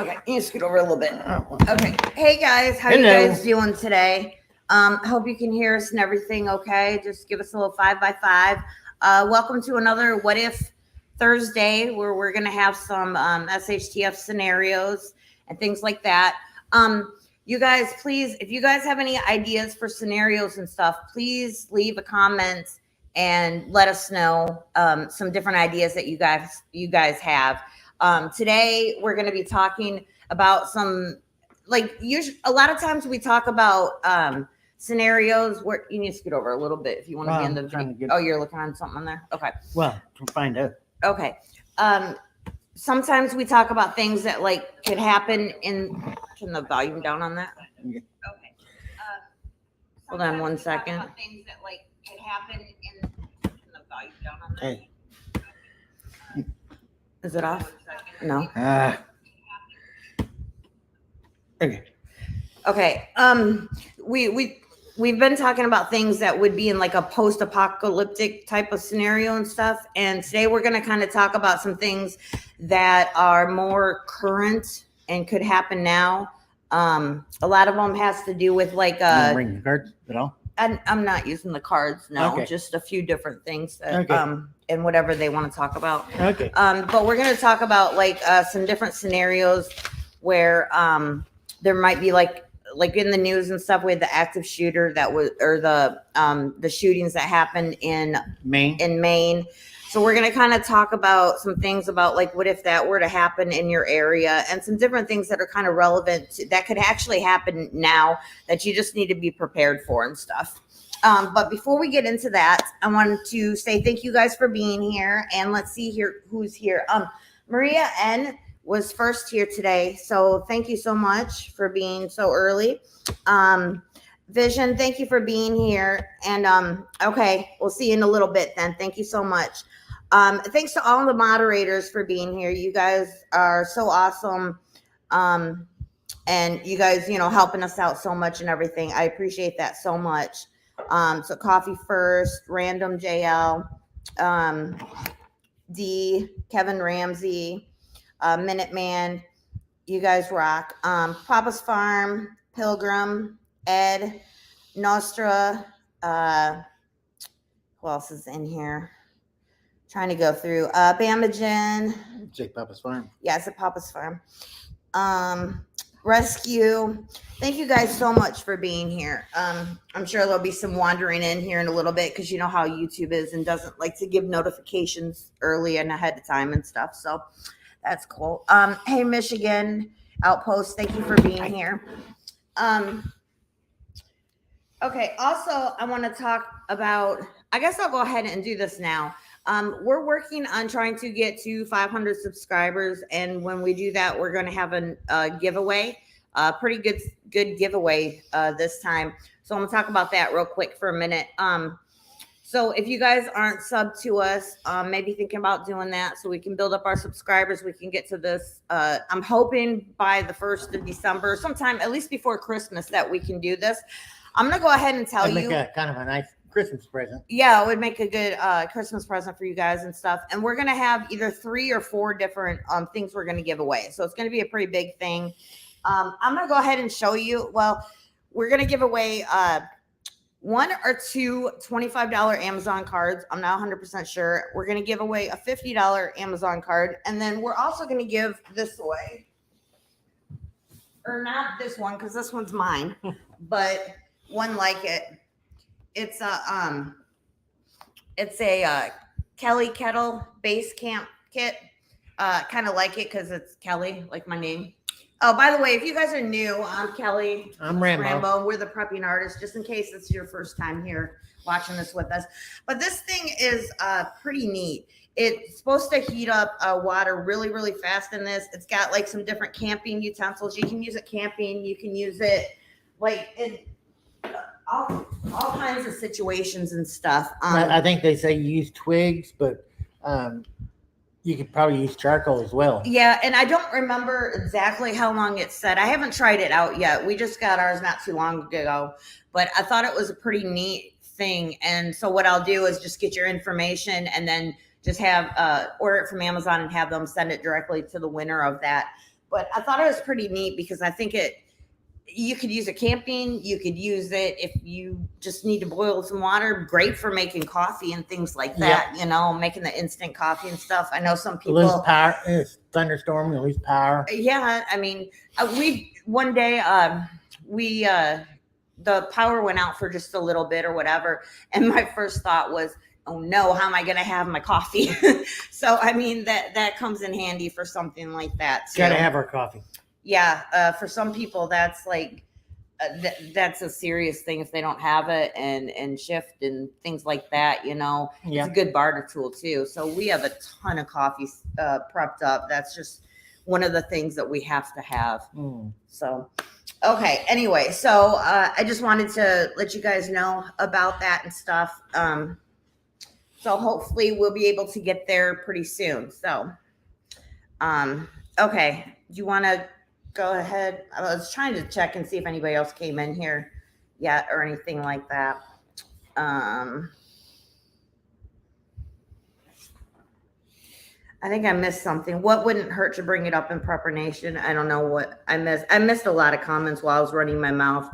Okay, you can scoot over a little bit. Okay. Hey guys, how you guys doing today? Hope you can hear us and everything okay. Just give us a little 5x5. Welcome to another What If Thursday, where we're gonna have some SHTF scenarios and things like that. You guys, please, if you guys have any ideas for scenarios and stuff, please leave a comment and let us know some different ideas that you guys have. Today we're going to be talking about some, like, usually a lot of times we talk about scenarios where you need to scoot over a little bit if you want to be in the video. Oh, you're looking on something on there. Okay. Well, to find out. Okay. Sometimes we talk about things that like could happen in. Turn the volume down on that. Yeah. Okay. Hold on one second. Things that like could happen in. Turn the volume down on that. Hey. Is it off? No. Okay. Okay. We've been talking about things that would be in like a post-apocalyptic type of scenario and stuff. And today we're going to kind of talk about some things that are more current and could happen now. A lot of them has to do with like bring the cards at all? I'm not using the cards, no. Okay. Just a few different things that and whatever they want to talk about. Okay. But we're going to talk about like some different scenarios where there might be like in the news and stuff with the active shooter that was, or the shootings that happened in Maine. So we're going to kind of talk about some things about like what if that were to happen in your area, and some different things that are kind of relevant that could actually happen now that you just need to be prepared for and stuff. But before we get into that, I wanted to say thank you guys for being here, and let's see here who's here. Maria N was first here today, so thank you so much for being so early. Vision, thank you for being here, and okay, we'll see you in a little bit then. Thank you so much. Thanks to all the moderators for being here. You guys are so awesome. And you guys, helping us out so much and everything. I appreciate that so much. So Coffee First, Random JL, D, Kevin Ramsey, Minuteman, you guys rock. Papa's Farm, Pilgrim, Ed, Nostra, who else is in here? Trying to go through Bamagen. Say Papa's Farm. Yeah, it's at Papa's Farm. Rescue. Thank you guys so much for being here. I'm sure there'll be some wandering in here in a little bit because you know how YouTube is and doesn't like to give notifications early and ahead of time and stuff. So that's cool. Hey, Michigan Outpost, thank you for being here. Okay, also I want to talk about, I guess I'll go ahead and do this now. We're working on trying to get to 500 subscribers, and when we do that, we're going to have a giveaway, pretty good giveaway this time. So I'm going to talk about that real quick for a minute. So if you guys aren't subbed to us, maybe thinking about doing that so we can build up our subscribers. We can get to this. I'm hoping by the 1st of December, sometime at least before Christmas, that we can do this. I'm going to go ahead and tell you. Make a kind of a nice Christmas present. Yeah, it would make a good Christmas present for you guys and stuff. And we're going to have either 3 or 4 different things we're going to give away. So it's going to be a pretty big thing. I'm going to go ahead and show you. Well, we're going to give away 1 or 2 $25 Amazon cards. I'm not 100% sure. We're going to give away a $50 Amazon card. And then we're also going to give this away. Or not this one, because this one's mine. But one like it. It's a Kelly Kettle base camp kit. Kind of like it because it's Kelly, like my name. Oh, by the way, if you guys are new, I'm Kelly. I'm Rambo. We're the prepping artists, just in case it's your first time here watching this with us. But this thing is pretty neat. It's supposed to heat up water really, really fast in this. It's got like some different camping utensils. You can use it camping. You can use it like in all kinds of situations and stuff. I think they say you use twigs, but you could probably use charcoal as well. Yeah, and I don't remember exactly how long it said. I haven't tried it out yet. We just got ours not too long ago, but I thought it was a pretty neat thing. And so what I'll do is just get your information and then just have order it from Amazon and have them send it directly to the winner of that. but I thought it was pretty neat because I think you could use it camping. You could use it if you just need to boil some water. Great for making coffee and things like that. You know, making the instant coffee and stuff. I know some people lose power. It's thunderstorm. You lose power. Yeah, I mean, we one day we the power went out for just a little bit or whatever, and my first thought was, oh no, how am I going to have my coffee? So I mean that comes in handy for something like that too. Gotta have our coffee. Yeah, for some people that's like that's a serious thing if they don't have it, and shift and things like that. You know, it's a good barter tool too. So we have a ton of coffee prepped up. That's just one of the things that we have to have. So, okay. Anyway, so I just wanted to let you guys know about that and stuff. So hopefully we'll be able to get there pretty soon. So, okay. Do you want to go ahead? I was trying to check and see if anybody else came in here yet or anything like that. I think I missed something. What wouldn't hurt to bring it up in preparation? I don't know what I missed. I missed a lot of comments while I was running my mouth.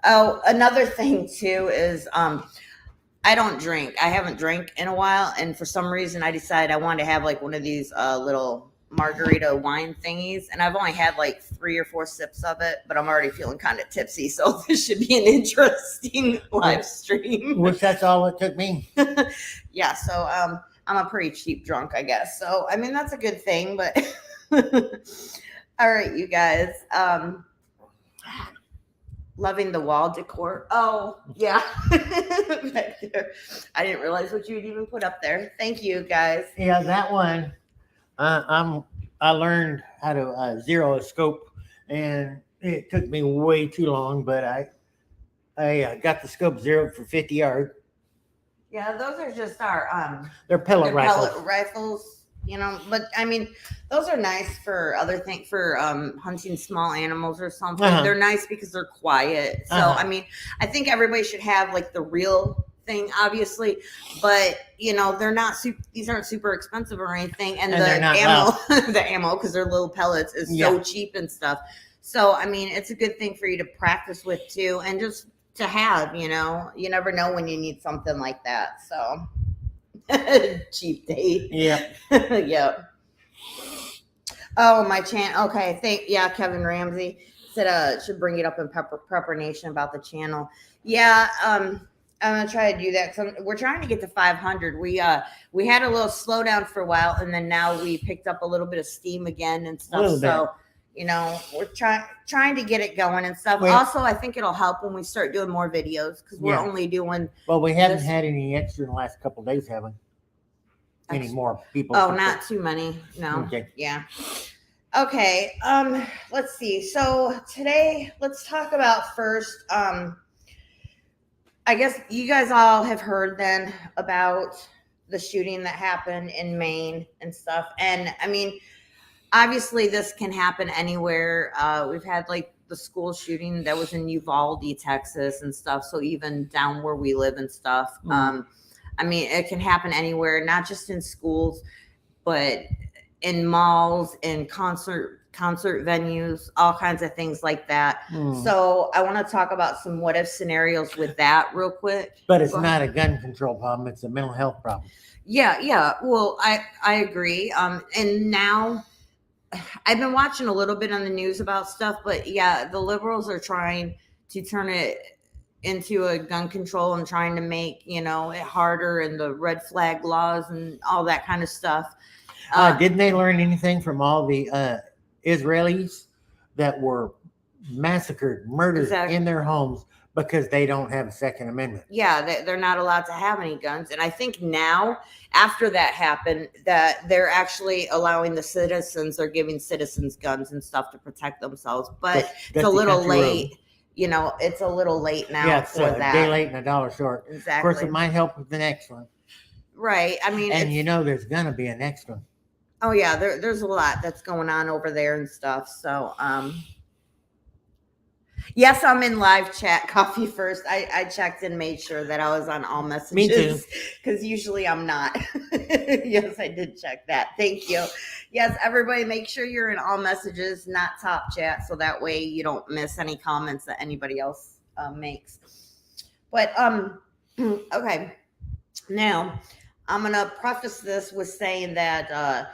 Oh, another thing too is I don't drink. I haven't drank in a while, and for some reason I decided I wanted to have like one of these little margarita wine thingies, and I've only had like 3 or 4 sips of it, but I'm already feeling kind of tipsy, so this should be an interesting live stream. Which that's all it took me. Yeah, so I'm a pretty cheap drunk, I guess. So I mean that's a good thing, but all right, you guys. Loving the wall decor. Oh, yeah. Back there. I didn't realize what you would even put up there. Thank you, guys. Yeah, that one. I learned how to zero a scope, and it took me way too long, but I got the scope zeroed for 50 yards. Yeah, those are just our they're pellet rifles. Pellet rifles, you know, but I mean those are nice for other things, for hunting small animals or something. They're nice because they're quiet. So I mean, I think everybody should have like the real thing, obviously, but you know they're not these aren't super expensive or anything, and the ammo the ammo, because they're little pellets, is so cheap and stuff. So I mean it's a good thing for you to practice with too, and just to have, you know, you never know when you need something like that. So cheap date. Yeah. Oh, my channel. Okay, Kevin Ramsey said should bring it up in Prepper Nation about the channel. Yeah, I'm gonna try to do that because we're trying to get to 500. We had a little slowdown for a while, and then now we picked up a little bit of steam again and stuff. So you know, we're trying to get it going and stuff. Also, I think it'll help when we start doing more videos because we're only doing. Well, we haven't had any extra in the last couple of days, have we? Any more people? Oh, not too many. No. Okay. Yeah. Okay. Let's see. So today, let's talk about first. I guess you guys all have heard then about the shooting that happened in Maine and stuff. And I mean, obviously this can happen anywhere. We've had like the school shooting that was in Uvalde, Texas and stuff. So even down where we live and stuff. I mean, it can happen anywhere, not just in schools, but in malls, in concert venues, all kinds of things like that. So I want to talk about some what if scenarios with that real quick. But it's not a gun control problem. It's a mental health problem. Yeah. Well, I agree. And now I've been watching a little bit on the news about stuff, but yeah, the liberals are trying to turn it into a gun control and trying to make, you know, it harder, and the red flag laws and all that kind of stuff. Didn't they learn anything from all the Israelis that were massacred, murdered in their homes because they don't have a Second Amendment? Yeah, they're not allowed to have any guns. And I think now, after that happened, that they're actually allowing the citizens, they're giving citizens guns and stuff to protect themselves. But it's a little late. Road. You know, it's a little late now. Yeah, it's for that. A day late and a dollar short. Exactly. Of course, it might help with the next one. Right. I mean, and you know, there's gonna be a next one. Oh yeah, there's a lot that's going on over there and stuff. So Yes, I'm in live chat. Coffee first. I checked and made sure that I was on all Me messages because usually I'm not. Yes, I did check that. Thank you. Yes, everybody, make sure you're in all messages, not top chat, so that way you don't miss any comments that anybody else makes. But okay. Now I'm gonna preface this with saying that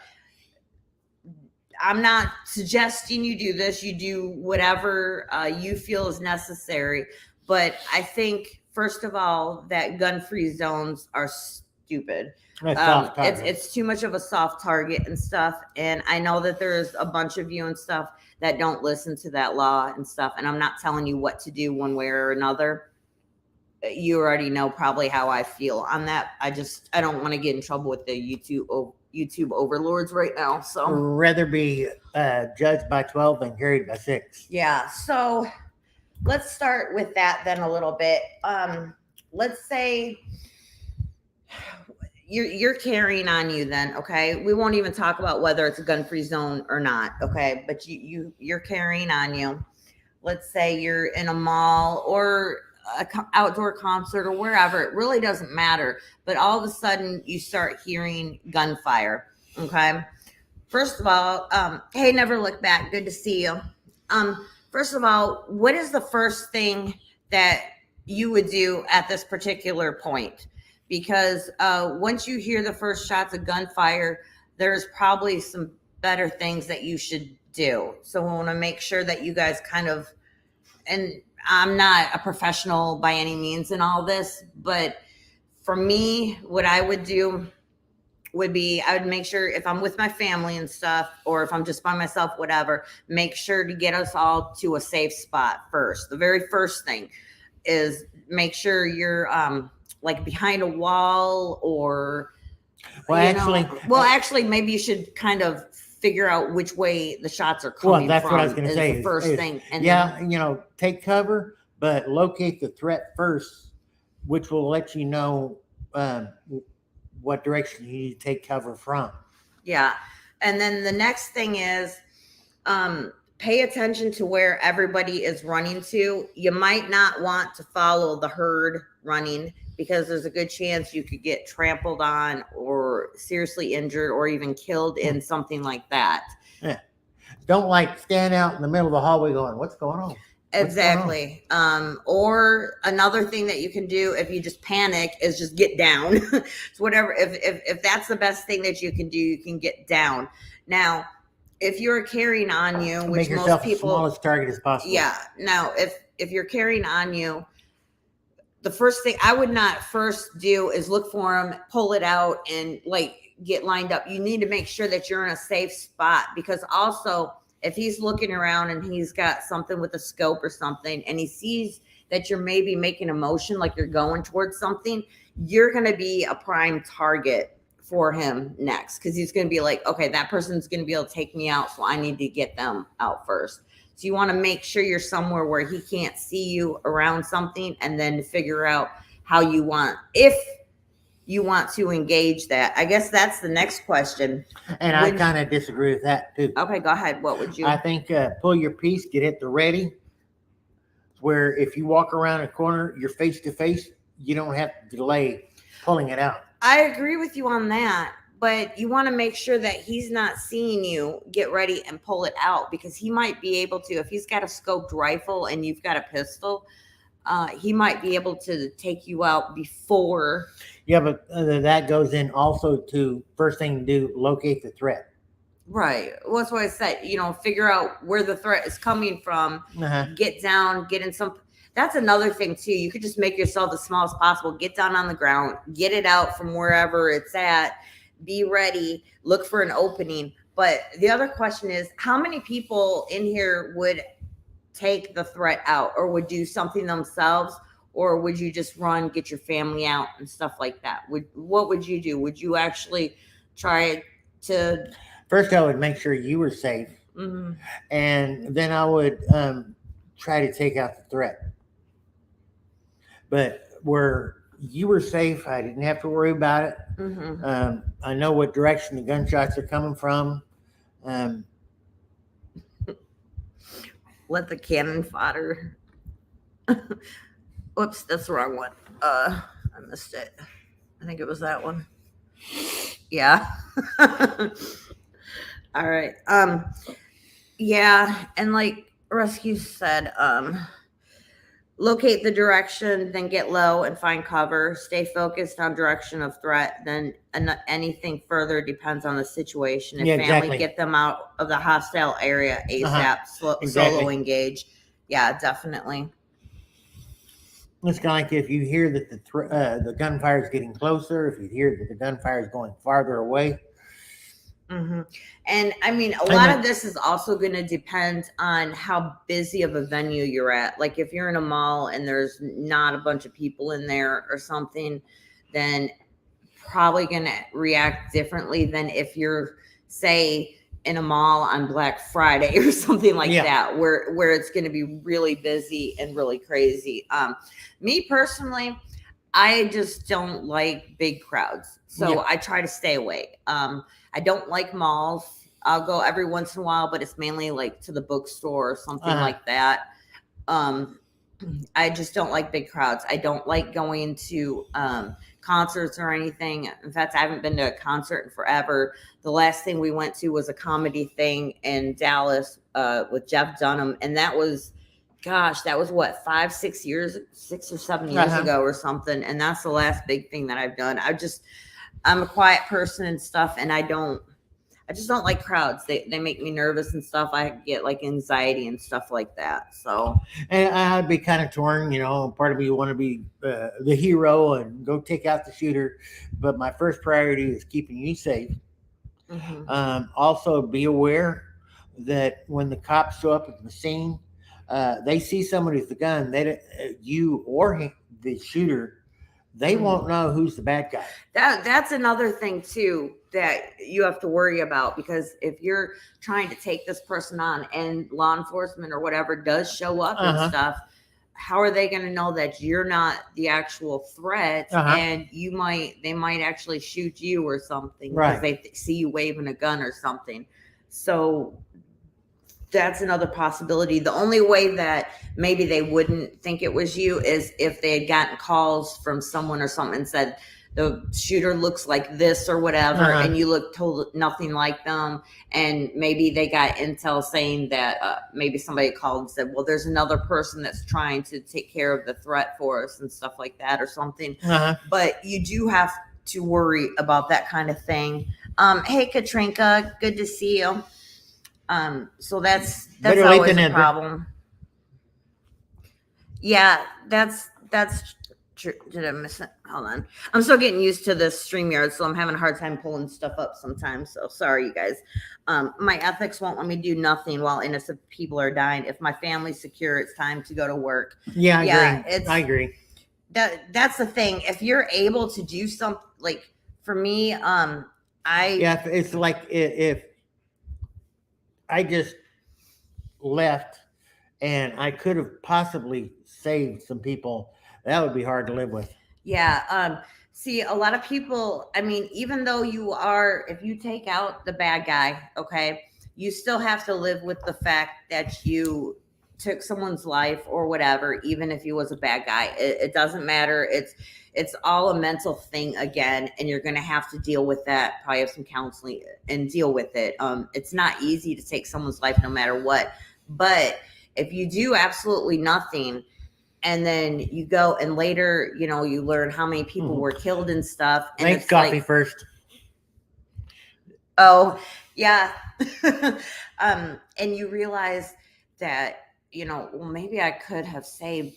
I'm not suggesting you do this. You do whatever you feel is necessary. But I think, first of all, that gun-free zones are stupid. It's too much of a soft target and stuff. And I know that there's a bunch of you and stuff that don't listen to that law and stuff. And I'm not telling you what to do one way or another. You already know probably how I feel on that. I don't want to get in trouble with the YouTube overlords right now. So rather be judged by 12 than carried by 6. Yeah. So let's start with that then a little bit. Let's say you're carrying on you then, okay? We won't even talk about whether it's a gun-free zone or not, okay? But you're carrying on you. Let's say you're in a mall or a outdoor concert or wherever. It really doesn't matter. But all of a sudden you start hearing gunfire, okay? First of all, hey, never look back. Good to see you. First of all, what is the first thing that you would do at this particular point? Because once you hear the first shots of gunfire, there's probably some better things that you should do. So we want to make sure that you guys kind of, and I'm not a professional by any means in all this, but for me, what I would do would be I would make sure if I'm with my family and stuff, or if I'm just by myself, whatever, make sure to get us all to a safe spot first. The very first thing is make sure you're like behind a wall or actually maybe you should kind of figure out which way the shots are coming from. Well, that's what I was going to say. The first thing. And then, take cover, but locate the threat first, which will let you know what direction you need to take cover from. Yeah. And then the next thing is pay attention to where everybody is running to. You might not want to follow the herd running because there's a good chance you could get trampled on or seriously injured or even killed in something like that. Yeah. Don't stand out in the middle of the hallway going, what's going on? Exactly. Or another thing that you can do if you just panic is just get down. So whatever, if that's the best thing that you can do, you can get down. Now, if you're carrying on you, which make yourself most people, the smallest target as possible. Yeah. Now, if you're carrying on you, the first thing I would not first do is look for him, pull it out, and get lined up. You need to make sure that you're in a safe spot, because also if he's looking around and he's got something with a scope or something, and he sees that you're maybe making a motion like you're going towards something, you're going to be a prime target for him next, because he's going to be like, okay, that person's going to be able to take me out, so I need to get them out first. So you want to make sure you're somewhere where he can't see you around something, and then figure out how you want, if you want to engage that. I guess that's the next question. And I kind of disagree with that too. Okay, go ahead. What would you? I think pull your piece, get it to ready, where if you walk around a corner, you're face to face, you don't have to delay pulling it out. I agree with you on that. But you want to make sure that he's not seeing you get ready and pull it out, because he might be able to, if he's got a scoped rifle and you've got a pistol, he might be able to take you out before. Yeah, but that goes in also to first thing to do, locate the threat. Right. Well, that's what I said. Figure out where the threat is coming from. Get down, get in some. That's another thing too. You could just make yourself as small as possible. Get down on the ground, get it out from wherever it's at. Be ready, look for an opening. But the other question is, how many people in here would take the threat out, or would do something themselves, or would you just run, get your family out and stuff like that? What would you do? Would you actually try to? First, I would make sure you were safe. Mm-hmm. And then I would try to take out the threat. But where you were safe, I didn't have to worry about it. Mm-hmm. I know what direction the gunshots are coming from. Let the cannon fodder Whoops, that's the wrong one. I missed it. I think it was that one. Yeah. All right. Yeah, and like Rescue said, locate the direction, then get low and find cover. Stay focused on direction of threat. Then anything further depends on the situation. If Yeah, family, exactly. get them out of the hostile area ASAP. Exactly. Solo engage. Yeah, definitely. It's kind of like if you hear that the gunfire is getting closer, if you hear that the gunfire is going farther away. Mm-hmm. And I mean, a lot of this is also going to depend on how busy of a venue you're at. Like if you're in a mall and there's not a bunch of people in there or something, then probably going to react differently than if you're, say, in a mall on Black Friday or something like that, where it's going to be really busy and really crazy. Me personally, I just don't like big crowds, so I try to stay away. I don't like malls. I'll go every once in a while, but it's mainly like to the bookstore or something like that. I just don't like big crowds. I don't like going to concerts or anything. In fact, I haven't been to a concert in forever. The last thing we went to was a comedy thing in Dallas with Jeff Dunham, and that was, gosh, that was what, 6 or 7 years ago or something. And that's the last big thing that I've done. I'm a quiet person and stuff, and I just don't like crowds. They make me nervous and stuff. I get like anxiety and stuff like that. So, and I'd be kind of torn, part of me want to be the hero and go take out the shooter, but my first priority is keeping you safe. Mm-hmm. Also be aware that when the cops show up at the scene, they see somebody with a gun. You or the shooter, they won't know who's the bad guy. That's another thing too that you have to worry about, because if you're trying to take this person on and law enforcement or whatever does show up and stuff, how are they going to know that you're not the actual threat and they might actually shoot you or something because they see you waving a gun or something. So that's another possibility. The only way that maybe they wouldn't think it was you is if they had gotten calls from someone or something and said the shooter looks like this or whatever, and you look nothing like them, and maybe they got intel saying that maybe somebody called and said, well, there's another person that's trying to take care of the threat for us and stuff like that or something. But you do have to worry about that kind of thing. Hey, Katrinka, good to see you. So that's always a problem. Yeah, that's true. Did I miss it? Hold on. I'm still getting used to this StreamYard, so I'm having a hard time pulling stuff up sometimes. So sorry, you guys. My ethics won't let me do nothing while innocent people are dying. If my family's secure, it's time to go to work. Yeah, I agree. That's the thing. If you're able to do something, like for me, it's like if I just left and I could have possibly saved some people, that would be hard to live with. Yeah. See, a lot of people, I mean, even though if you take out the bad guy, okay, you still have to live with the fact that you took someone's life or whatever, even if he was a bad guy. It doesn't matter. It's all a mental thing again, and you're going to have to deal with that, probably have some counseling and deal with it. It's not easy to take someone's life no matter what, but if you do absolutely nothing and then you go and later, you learn how many people were killed and stuff. And make coffee first. Oh, yeah. And you realize that, well, maybe I could have saved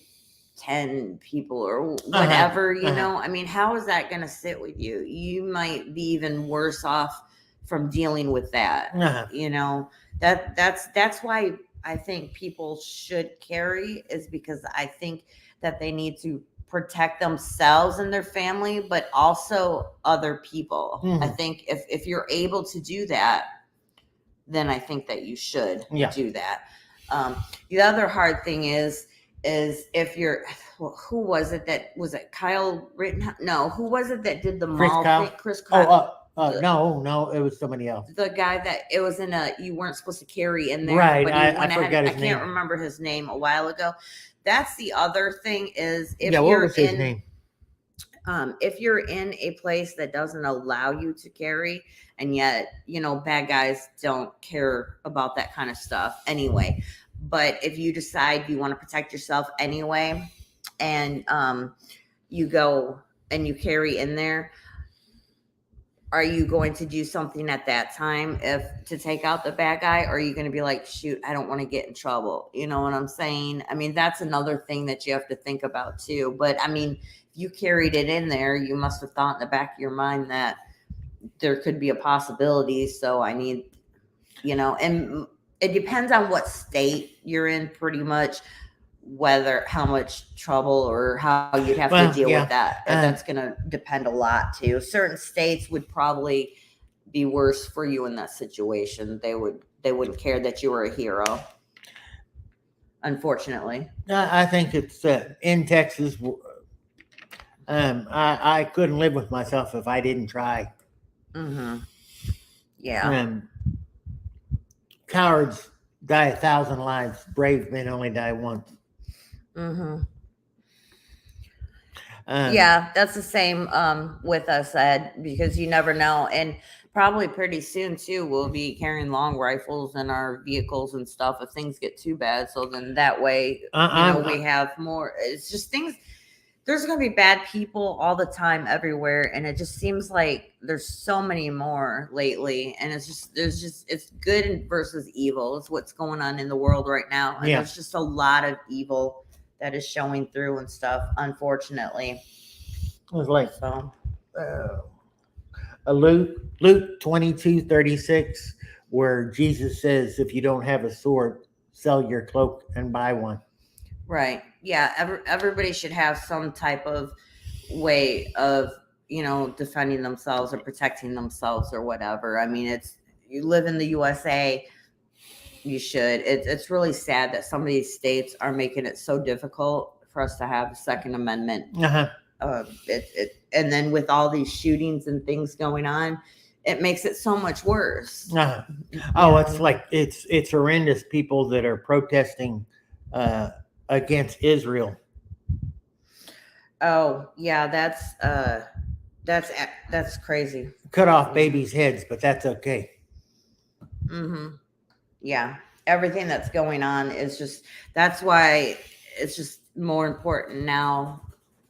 10 people or whatever, I mean, how is that going to sit with you? You might be even worse off from dealing with that. That's why I think people should carry, is because I think that they need to protect themselves and their family, but also other people. I think if you're able to do that, then I think that you should do that. The other hard thing is if you're, who was it Kyle Rittenhouse? No, who was it that did the mall thing? Chris Kyle. No, it was somebody else. The guy that it was in a you weren't supposed to carry in there, Right, but he I went ahead. forgot I his can't name. remember his name a while ago. That's the other thing is Yeah, what was his name? if you're in a place that doesn't allow you to carry, and yet bad guys don't care about that kind of stuff anyway. But if you decide you want to protect yourself anyway, and you go and you carry in there, are you going to do something at that time if to take out the bad guy, or are you going to be like, shoot, I don't want to get in trouble? You know what I'm saying? I mean, that's another thing that you have to think about too. But I mean, if you carried it in there, you must have thought in the back of your mind that there could be a possibility. So I need, and it depends on what state you're in pretty much, whether how much trouble or how you'd have to deal with that. And that's going to depend a lot too. Certain states would probably be worse for you in that situation. They wouldn't care that you were a hero. Unfortunately. I think it's in Texas. I couldn't live with myself if I didn't try. Mm-hmm. Yeah. Cowards die 1,000 lives. Brave men only die once. Mm-hmm. Yeah, that's the same with us, Ed, because you never know. And probably pretty soon too, we'll be carrying long rifles in our vehicles and stuff if things get too bad. So then that way, we have more. It's just things. There's going to be bad people all the time everywhere, and it just seems like there's so many more lately. And it's good versus evil. It's what's going on in the world right now, and there's just a lot of evil that is showing through and stuff, unfortunately. It was like Luke 22:36, where Jesus says, if you don't have a sword, sell your cloak and buy one. Right. Yeah. Everybody should have some type of way of, defending themselves or protecting themselves or whatever. I mean, you live in the USA. You should. It's really sad that some of these states are making it so difficult for us to have a Second Amendment. Uh-huh. And then with all these shootings and things going on, it makes it so much worse. Uh-huh. Oh, it's like it's horrendous. People that are protesting against Israel. Oh yeah, that's crazy. Cut off babies' heads, but that's okay. Mm-hmm. Yeah, everything that's going on is that's why it's just more important now,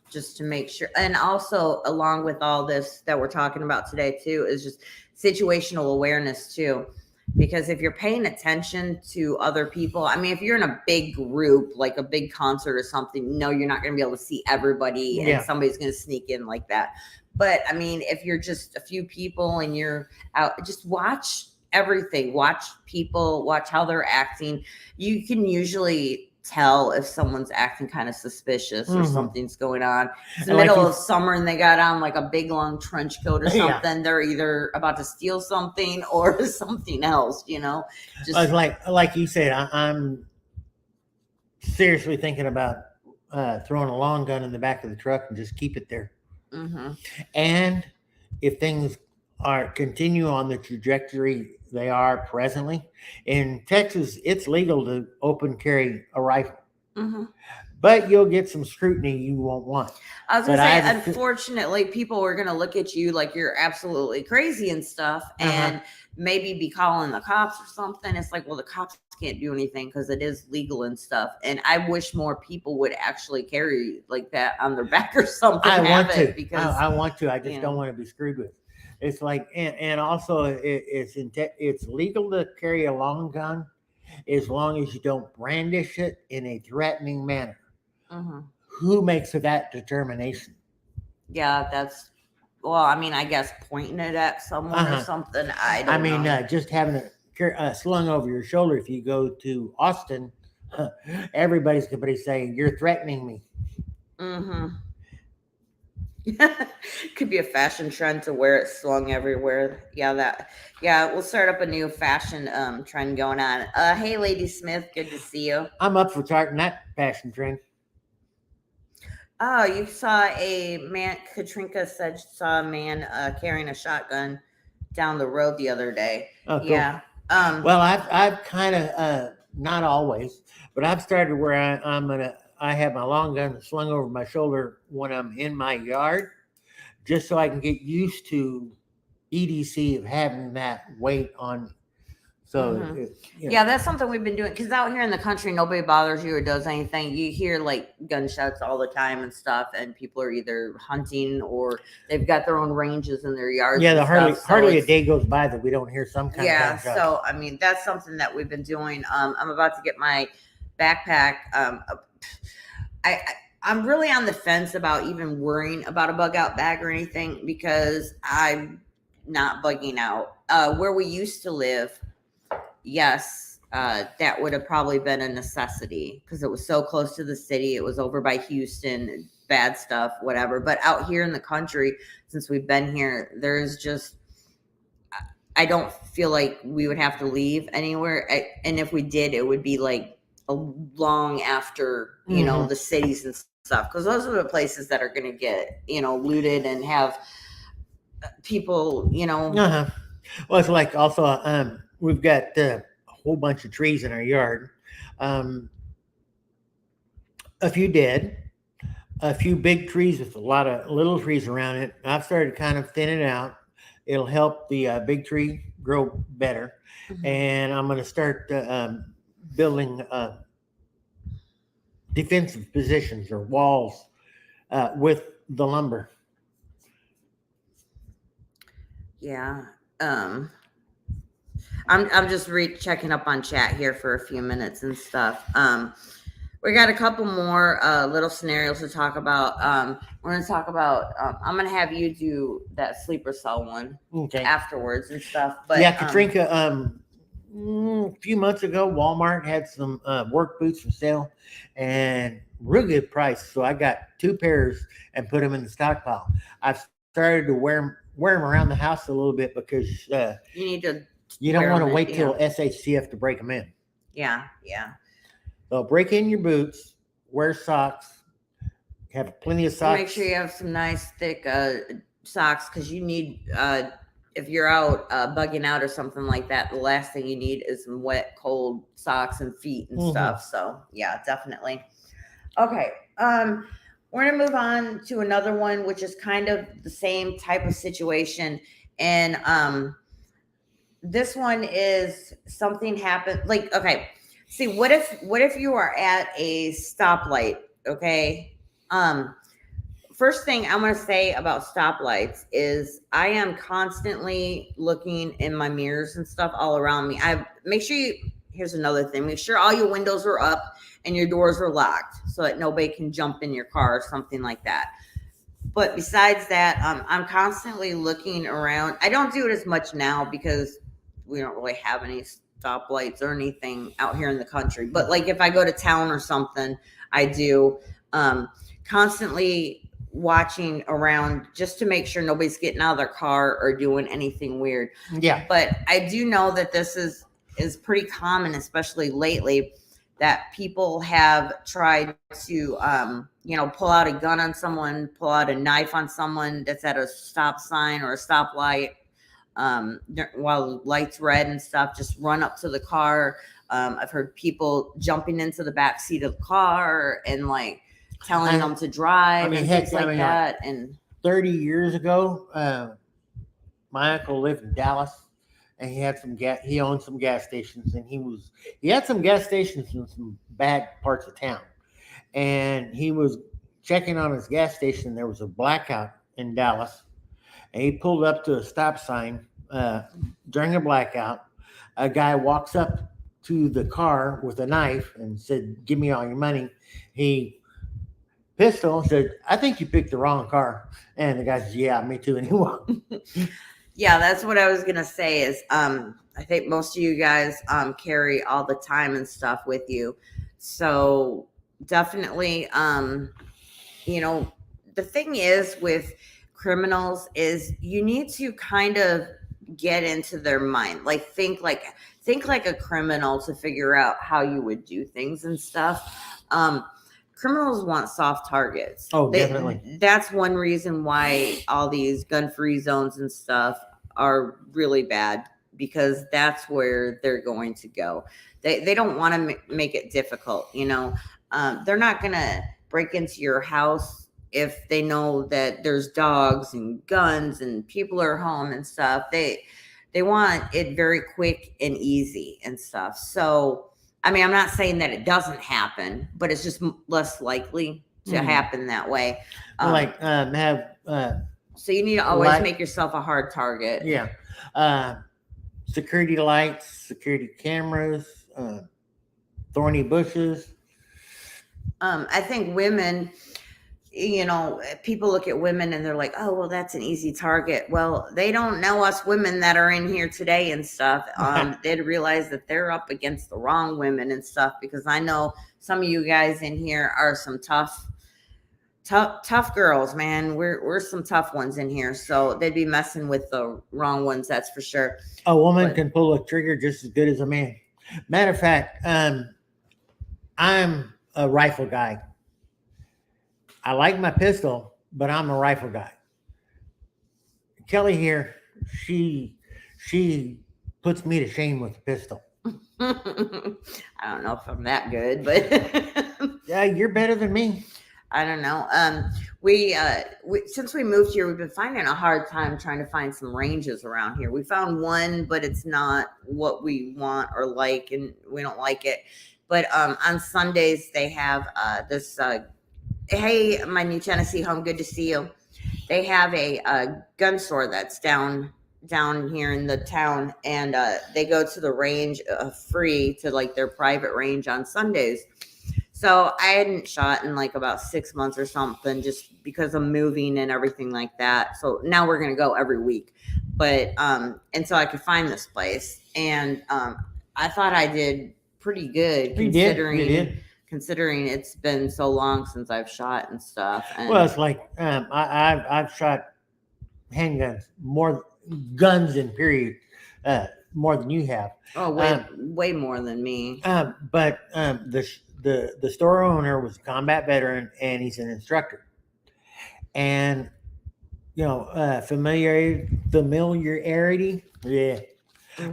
just to make sure. And also, along with all this that we're talking about today too, is just situational awareness too. Because if you're paying attention to other people, I mean, if you're in a big group, like a big concert or something, no, you're not going to be able to see everybody and somebody's going to sneak in like that. But I mean, if you're just a few people and you're out, just watch everything, watch people, watch how they're acting. You can usually tell if someone's acting kind of suspicious or something's going on. It's the middle of summer and they got on like a big long trench coat or something. Yeah. They're either about to steal something or something else, Just like you said, I'm seriously thinking about throwing a long gun in the back of the truck and just keep it there. Mm-hmm. And if things continue on the trajectory they are presently. In Texas, it's legal to open carry a rifle. Mm-hmm. But you'll get some scrutiny you won't want. I was going to say, unfortunately, people are going to look at you like you're absolutely crazy and stuff, and maybe be calling the cops or something. It's like, well, the cops can't do anything because it is legal and stuff. And I wish more people would actually carry like that on their back or something. I want to. I just don't want to be screwed with. It's like, and also it's legal to carry a long gun as long as you don't brandish it in a threatening manner. Mm-hmm. Who makes that determination? Yeah, I guess pointing it at someone or something. I mean, just having it slung over your shoulder. If you go to Austin, everybody's going to be saying, you're threatening me. Mm-hmm. Could be a fashion trend to wear it slung everywhere. We'll start up a new fashion trend going on. Hey, Lady Smith, good to see you. I'm up for starting that fashion trend. Oh, you saw a man, Katrinka said saw a man carrying a shotgun down the road the other day. Oh, cool. Yeah. Well, I've kind of not always, but I've started where I have my long gun slung over my shoulder when I'm in my yard, just so I can get used to EDC of having that weight on me. So yeah, that's something we've been doing because out here in the country, nobody bothers you or does anything. You hear like gunshots all the time and stuff, and people are either hunting or they've got their own ranges in their yards. Yeah, hardly so a day goes by that we don't hear some kind of gunshot. So I mean, that's something that we've been doing. I'm about to get my backpack. I'm really on the fence about even worrying about a bug out bag or anything because I'm not bugging out. Where we used to live, yes, that would have probably been a necessity because it was so close to the city. It was over by Houston, bad stuff, whatever. But out here in the country, since we've been here, there's just, I don't feel like we would have to leave anywhere. And if we did, it would be like a long after, you know, the cities and stuff. Because those are the places that are going to get, you know, looted and have people, you know. Well, it's like also, we've got a whole bunch of trees in our yard. A few dead, a few big trees with a lot of little trees around it. I've started kind of thinning it out. It'll help the big tree grow better. And I'm going to start building defensive positions or walls with the lumber. Yeah. I'm just checking up on chat here for a few minutes and stuff. We got a couple more little scenarios to talk about. We're going to talk about, I'm going to have you do that sleeper cell one afterwards and stuff. But yeah, Katrinka, a few months ago, Walmart had some work boots for sale and real good price. So I got 2 pairs and put them in the stockpile. I've started to wear them around the house a little bit because you don't want to wait till SHTF to break them in. Yeah. So break in your boots, wear socks, have plenty of socks. Make sure you have some nice thick socks because you need, if you're out bugging out or something like that, the last thing you need is some wet, cold socks and feet and stuff. So yeah, definitely. Okay. We're going to move on to another one, which is kind of the same type of situation. And this one is something happened. Like, okay, see, what if you are at a stoplight, okay? First thing I'm going to say about stoplights is I am constantly looking in my mirrors and stuff all around me. Here's another thing. Make sure all your windows are up and your doors are locked so that nobody can jump in your car or something like that. But besides that, I'm constantly looking around. I don't do it as much now because we don't really have any stoplights or anything out here in the country. But like if I go to town or something, I do constantly watching around just to make sure nobody's getting out of their car or doing anything weird. Yeah. But I do know that this is pretty common, especially lately, that people have tried to, pull out a gun on someone, pull out a knife on someone that's at a stop sign or a stoplight while the light's red and stuff, just run up to the car. I've heard people jumping into the back seat of the car and like telling them to drive and things like that. And 30 years ago, my uncle lived in Dallas. And he had some gas. He owned some gas stations, and he had some gas stations in some bad parts of town. And he was checking on his gas station. There was a blackout in Dallas, and he pulled up to a stop sign during a blackout. A guy walks up to the car with a knife and said, "Give me all your money." He pistol said, "I think you picked the wrong car." And the guy says, "Yeah, me too." And he walked. Yeah, that's what I was gonna say is I think most of you guys carry all the time and stuff with you. So definitely the thing is with criminals is you need to kind of get into their mind. Like think like a criminal to figure out how you would do things and stuff. Criminals want soft targets. Oh, definitely. That's one reason why all these gun-free zones and stuff are really bad because that's where they're going to go. They don't want to make it difficult, you know. They're not going to break into your house if they know that there's dogs and guns and people are home and stuff. They want it very quick and easy and stuff. So, I mean, I'm not saying that it doesn't happen, but it's just less likely to happen that way. Like have so you need to always make yourself a hard target. Yeah. Security lights, security cameras, thorny bushes. I think women, you know, people look at women and they're like, oh, well, that's an easy target. Well, they don't know us women that are in here today and stuff. They'd realize that they're up against the wrong women and stuff, because I know some of you guys in here are some tough girls, man. We're some tough ones in here. So they'd be messing with the wrong ones. That's for sure. A woman can pull a trigger just as good as a man. Matter of fact, I'm a rifle guy. I like my pistol, but I'm a rifle guy. Kelly here, she puts me to shame with the pistol. I don't know if I'm that good, but yeah, you're better than me. I don't know. We since we moved here, we've been finding a hard time trying to find some ranges around here. We found one, but it's not what we want or like, and we don't like it. But on Sundays they have this. Hey, my New Tennessee home, good to see you. They have a gun store that's down here in the town, and they go to the range free to like their private range on Sundays. So I hadn't shot in like about 6 months or something, just because I'm moving and everything like that. So now we're gonna go every week, but and so I could find this place, and I thought I did pretty good considering it's been so long since I've shot and stuff. And well, it's like I've shot handguns, more guns in period, more than you have. Oh, way more than me. But the store owner was a combat veteran, and he's an instructor. And you know, familiarity, yeah,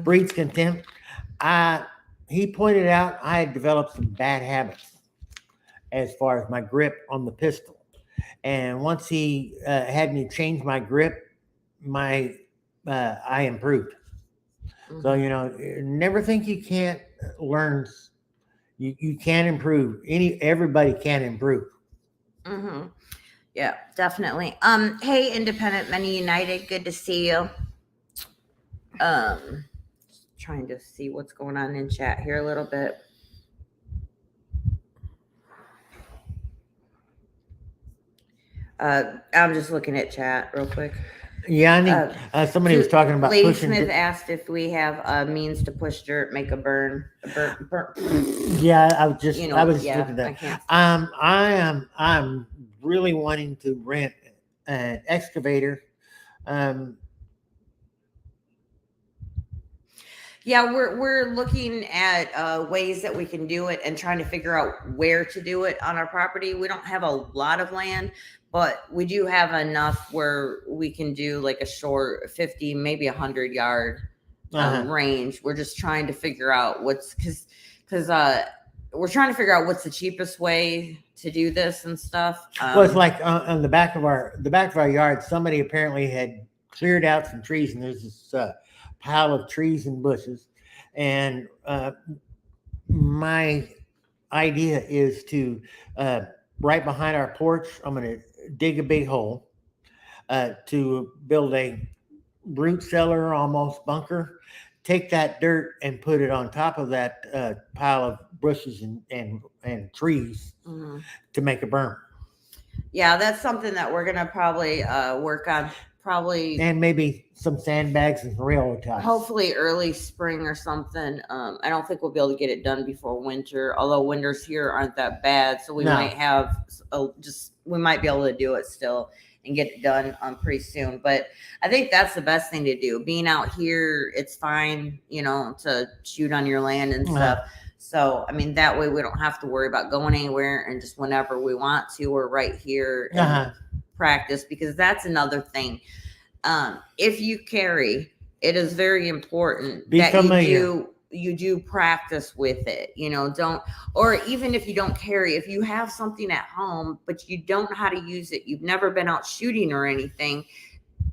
breeds contempt. He pointed out I had developed some bad habits as far as my grip on the pistol. And once he had me change my grip, I improved. Mm-hmm. So, you know, never think you can't learn. You can improve. Everybody can improve. Mm-hmm. Yeah, definitely. Hey, Independent Many United, good to see you. Trying to see what's going on in chat here a little bit. I'm just looking at chat real quick. Yeah, I think somebody was talking about Lady Smith asked if we have means to push dirt, make a burn. Yeah, I was just looking at that. I'm really wanting to rent an excavator. Yeah, we're looking at ways that we can do it and trying to figure out where to do it on our property. We don't have a lot of land, but we do have enough where we can do like a short 50, maybe 100 yard range. We're just trying to figure out because we're trying to figure out what's the cheapest way to do this and stuff. Well, it's like on the back of our yard, somebody apparently had cleared out some trees, and there's this pile of trees and bushes, and my idea is to right behind our porch, I'm going to dig a big hole to build a root cellar, almost bunker, take that dirt and put it on top of that pile of bushes and trees to make a berm. Yeah, that's something that we're going to probably work on. And maybe some sandbags and railroad ties. Hopefully early spring or something. I don't think we'll be able to get it done before winter, although winters here aren't that bad. So we might have we might be able to do it still and get it done pretty soon. But I think that's the best thing to do. Being out here, it's fine, you know, to shoot on your land and stuff. So, I mean, that way we don't have to worry about going anywhere, and just whenever we want to, we're right here and practice, because that's another thing. if you carry, it is very important Be that familiar. you do practice with it. Don't, or even if you don't carry, if you have something at home but you don't know how to use it, you've never been out shooting or anything,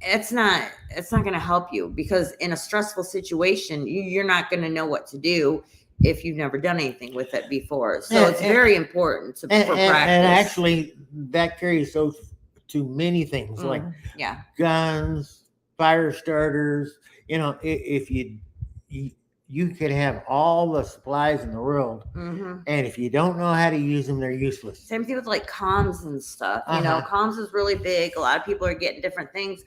it's not going to help you, because in a stressful situation you're not going to know what to do if you've never done anything with it before. So it's very important for practice. And actually, that carries to many things like yeah, guns, fire starters. If you could have all the supplies in the world, and if you don't know how to use them, they're useless. Same thing with like comms and stuff. Comms is really big. A lot of people are getting different things,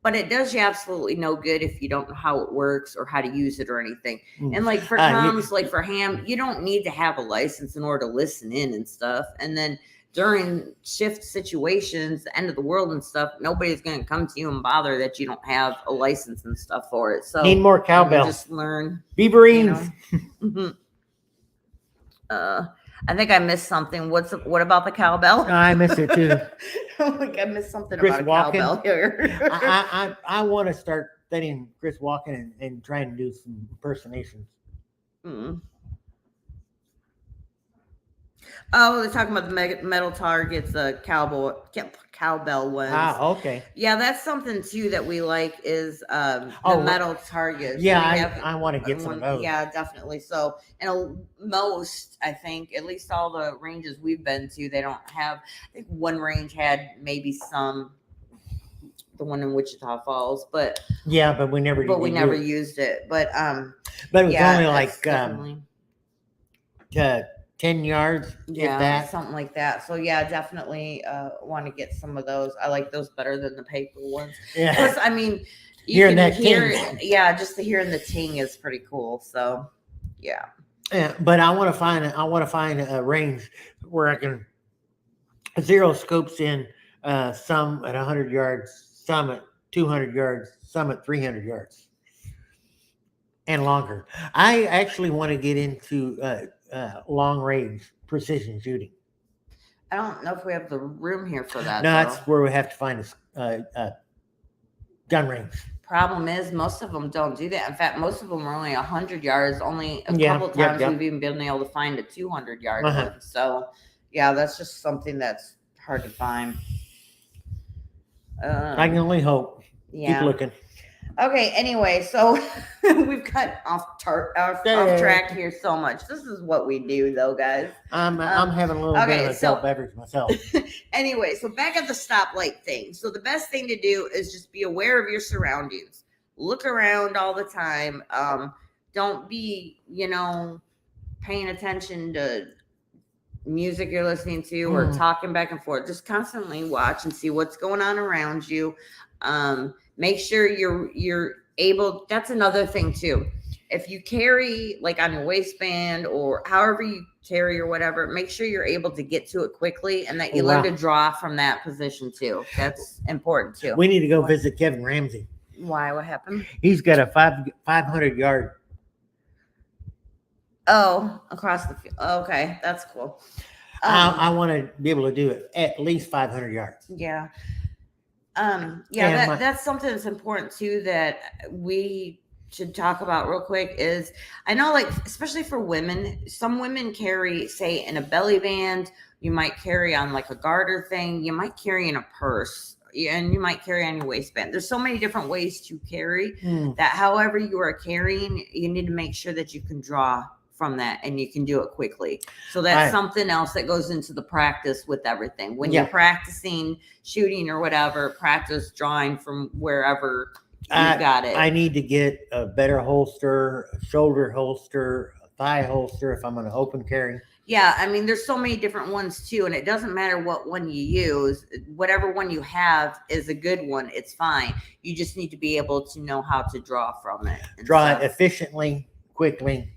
but it does you absolutely no good if you don't know how it works or how to use it or anything. And like for comms, like for ham, you don't need to have a license in order to listen in and stuff. And then during shift situations, the end of the world and stuff, nobody's going to come to you and bother that you don't have a license and stuff for it. So need more cowbell. Just learn. Beaverines. I think I missed something. What about the cowbell? I missed it too. I missed something Chris about a Walken. cowbell here. I want to start studying Chris Walken and trying to do some impersonations. Oh, they're talking about the metal targets, the cowbell ones. Okay. Yeah, that's something too that we like is the metal targets. Yeah, I want to get some of those. Yeah, definitely. So, most, I think, at least all the ranges we've been to, they don't have. I think one range had maybe some. The one in Wichita Falls, but we never. Used it. But it was only like 10 yards, if that. Something like that. So definitely want to get some of those. I like those better than the paper ones. Yeah. Plus, I mean, hearing that ting. Just hearing the ting is pretty cool. So yeah. But I want to find a range where I can zero scopes in some at 100 yards, some at 200 yards, some at 300 yards, and longer. I actually want to get into long range precision shooting. I don't know if we have the room here for that. No, that's where we have to find a gun range. Problem is, most of them don't do that. In fact, most of them are only 100 yards. Only a couple times we've even been able to find a 200 yard one. So, that's just something that's hard to find. I can only hope. Keep looking. Okay, anyway, so we've got off track here so much. This is what we do, though, guys. I'm having a little bit of a self-beverage myself. Anyway, so back at the stoplight thing. So the best thing to do is just be aware of your surroundings. Look around all the time. Don't be, paying attention to music you're listening to or talking back and forth. Just constantly watch and see what's going on around you. Make sure you're able. That's another thing too. If you carry like on your waistband or however you carry or whatever, make sure you're able to get to it quickly and that you learn to draw from that position too. That's important too. We need to go visit Kevin Ramsey. Why? What happened? He's got a 500 yard. Oh, across the field. Okay, that's cool. I want to be able to do it at least 500 yards. Yeah. That's something that's important too that we should talk about real quick is I know, like, especially for women, some women carry, say, in a belly band, you might carry on like a garter thing, you might carry in a purse, and you might carry on your waistband. There's so many different ways to carry that however you are carrying, you need to make sure that you can draw from that and you can do it quickly. So that's something else that goes into the practice with everything. When you're practicing shooting or whatever, practice drawing from wherever you got it. I need to get a better holster, a shoulder holster, a thigh holster if I'm going to open carry. Yeah, I mean, there's so many different ones too, and it doesn't matter what one you use. Whatever one you have is a good one. It's fine. You just need to be able to know how to draw from it. Draw it efficiently, quickly.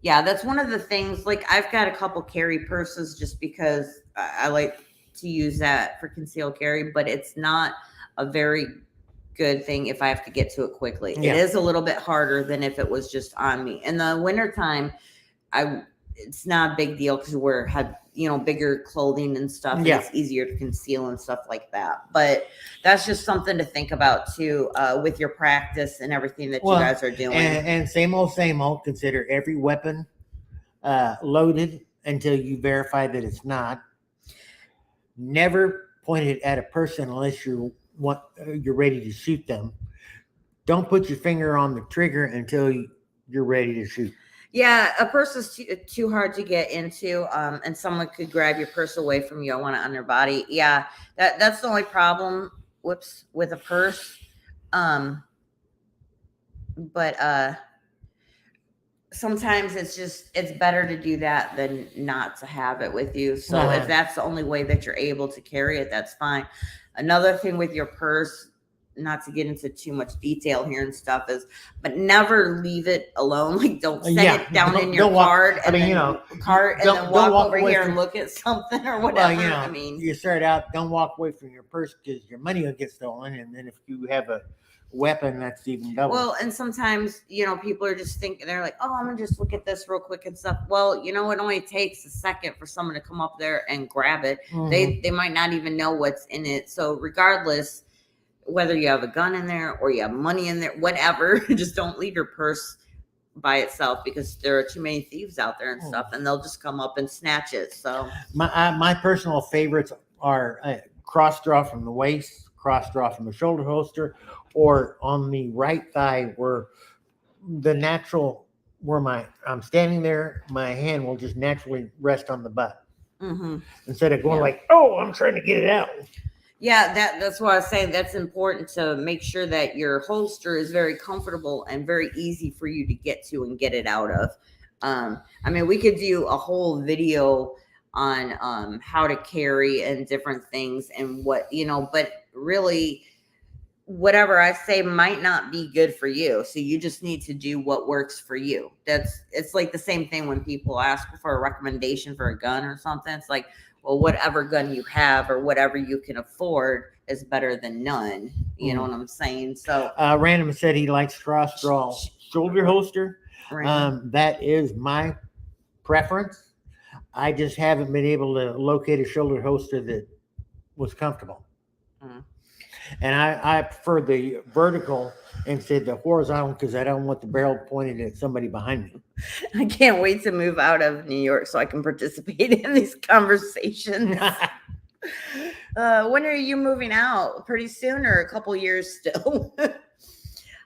Yeah, that's one of the things. Like, I've got a couple carry purses just because I like to use that for concealed carry, but it's not a very good thing if I have to get to it quickly. Yeah. It is a little bit harder than if it was just on me. In the wintertime, it's not a big deal because we're have bigger clothing and stuff, and Yeah. it's easier to conceal and stuff like that. But that's just something to think about too, with your practice and everything that you guys are doing. And same old, consider every weapon loaded until you verify that it's not. Never point it at a person unless you're ready to shoot them. Don't put your finger on the trigger until you're ready to shoot. Yeah, a purse is too hard to get into, and someone could grab your purse away from you. I want it on their body. Yeah, that's the only problem. Whoops, with a purse. But sometimes it's better to do that than not to have it with you. So if that's the only way that you're able to carry it, that's fine. Another thing with your purse, not to get into too much detail here and stuff, but never leave it alone. Like, don't set it down in your cart and then walk over here and look at something or whatever. Well, you start out, don't walk away from your purse because your money will get stolen, and then if you have a weapon, that's even double. Well, and sometimes people are just thinking, they're like, oh, I'm gonna just look at this real quick and stuff. Well, it only takes a second for someone to come up there and grab it. Mm-hmm. They might not even know what's in it. So regardless, whether you have a gun in there or you have money in there, whatever, just don't leave your purse by itself, because there are too many thieves out there and stuff, and they'll just come up and snatch it. So my personal favorites are cross draw from the waist, cross draw from the shoulder holster, or on the right thigh where I'm standing there, my hand will just naturally rest on the butt. Mm-hmm. Instead of going like, oh, I'm trying to get it out. Yeah, that's what I was saying. That's important to make sure that your holster is very comfortable and very easy for you to get to and get it out of. We could do a whole video on how to carry and different things and what, but really whatever I say might not be good for you. So you just need to do what works for you. It's like the same thing when people ask for a recommendation for a gun or something. It's like, well, whatever gun you have or whatever you can afford is better than none. You know what I'm saying? So Random said he likes cross draw shoulder holster. That is my preference. I just haven't been able to locate a shoulder holster that was comfortable. And I prefer the vertical instead of the horizontal because I don't want the barrel pointed at somebody behind me. I can't wait to move out of New York so I can participate in these conversations. When are you moving out? Pretty soon or a couple years still?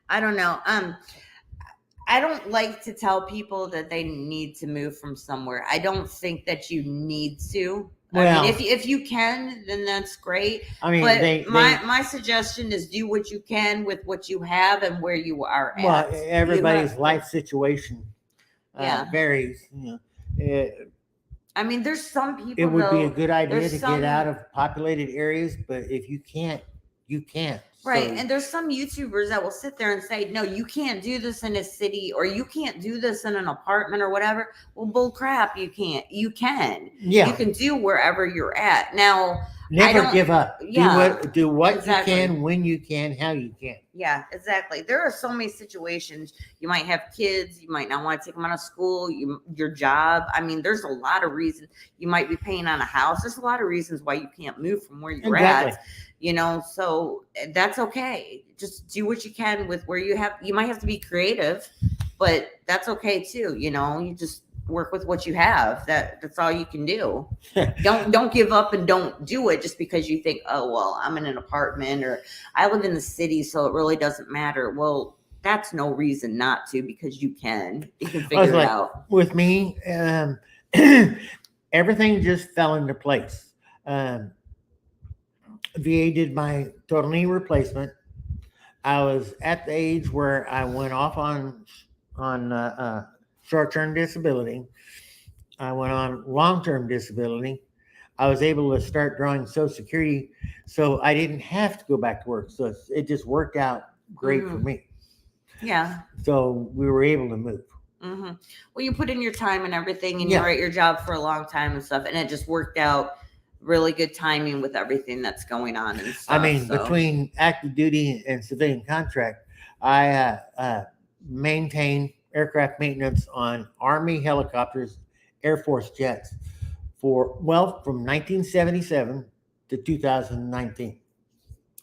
I don't know. I don't like to tell people that they need to move from somewhere. I don't think that you need to. Well, if you can, then that's great. But my suggestion is do what you can with what you have and where you are at. Well, everybody's life situation varies. There's some people. It would be a good idea to get out of populated areas, but if you can't, you can't. Right. And there's some YouTubers that will sit there and say, no, you can't do this in a city or you can't do this in an apartment or whatever. Well, bull crap. You can't. You can. Yeah. You can do wherever you're at. Now, never give up. Yeah. Do what exactly. You can, when you can, how you can. Yeah, exactly. There are so many situations. You might have kids. You might not want to take them out of school. Your job. There's a lot of reasons. You might be paying on a house. There's a lot of reasons why you can't move from where you're at. So that's okay. Just do what you can with where you have. You might have to be creative, but that's okay too. You just work with what you have. That's all you can do. Don't give up and don't do it just because you think, oh, well, I'm in an apartment or I live in the city, so it really doesn't matter. Well, that's no reason not to, because you can figure it out. With me, everything just fell into place. VA did my total knee replacement. I was at the age where I went off on short-term disability. I went on long-term disability. I was able to start drawing Social Security, so I didn't have to go back to work. So it just worked out great for me. Yeah. So we were able to move. Mm-hmm. Well, you put in your time and everything, and you were at your job for a long time and stuff, and it just worked out. Really good timing with everything that's going on and stuff. Between active duty and civilian contract, I maintain aircraft maintenance on Army helicopters Air Force jets from 1977 to 2019.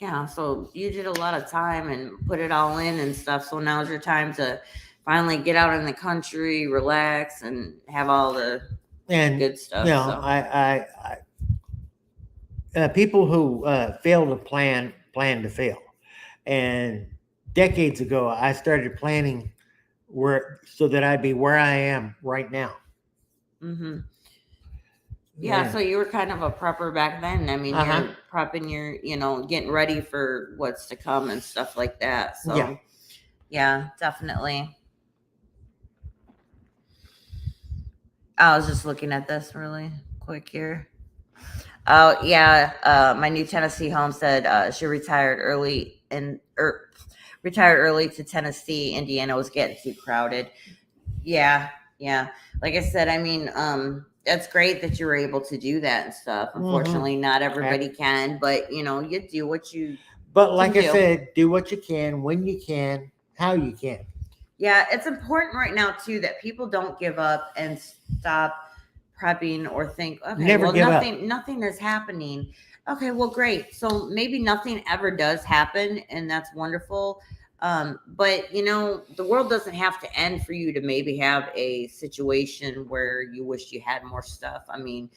Yeah, so you did a lot of time and put it all in and stuff. So now's your time to finally get out in the country, relax, and have all the And good stuff. you know, So people who fail to plan to fail. And decades ago, I started planning so that I'd be where I am right now. hmm yeah, so you were kind of a prepper back then. I mean, Uh-huh. you're prepping your, getting ready for what's to come and stuff like that. So Yeah. yeah, definitely. I was just looking at this really quick here. Oh yeah, my new Tennessee home said she retired early to Tennessee. Indiana was getting too crowded. Yeah, yeah. Like I said, I mean, that's great that you were able to do that and stuff. Unfortunately, not everybody can, but you do what you. But like I do. said, do what you can, when you can, how you can. Yeah, it's important right now too that people don't give up and stop prepping or think, okay, Never give up. nothing is happening. Okay, well, great. So maybe nothing ever does happen, and that's wonderful. But the world doesn't have to end for you to maybe have a situation where you wish you had more stuff. I mean,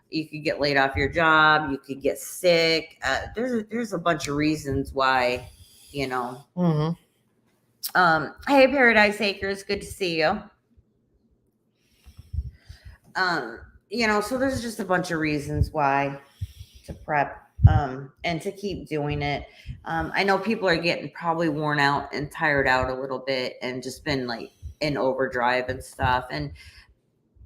you could get laid off your job, you could get sick. There's a bunch of reasons why, Mm-hmm. Hey, Paradise Acres, good to see you. So there's just a bunch of reasons why to prep and to keep doing it. I know people are getting probably worn out and tired out a little bit and just been like in overdrive and stuff. And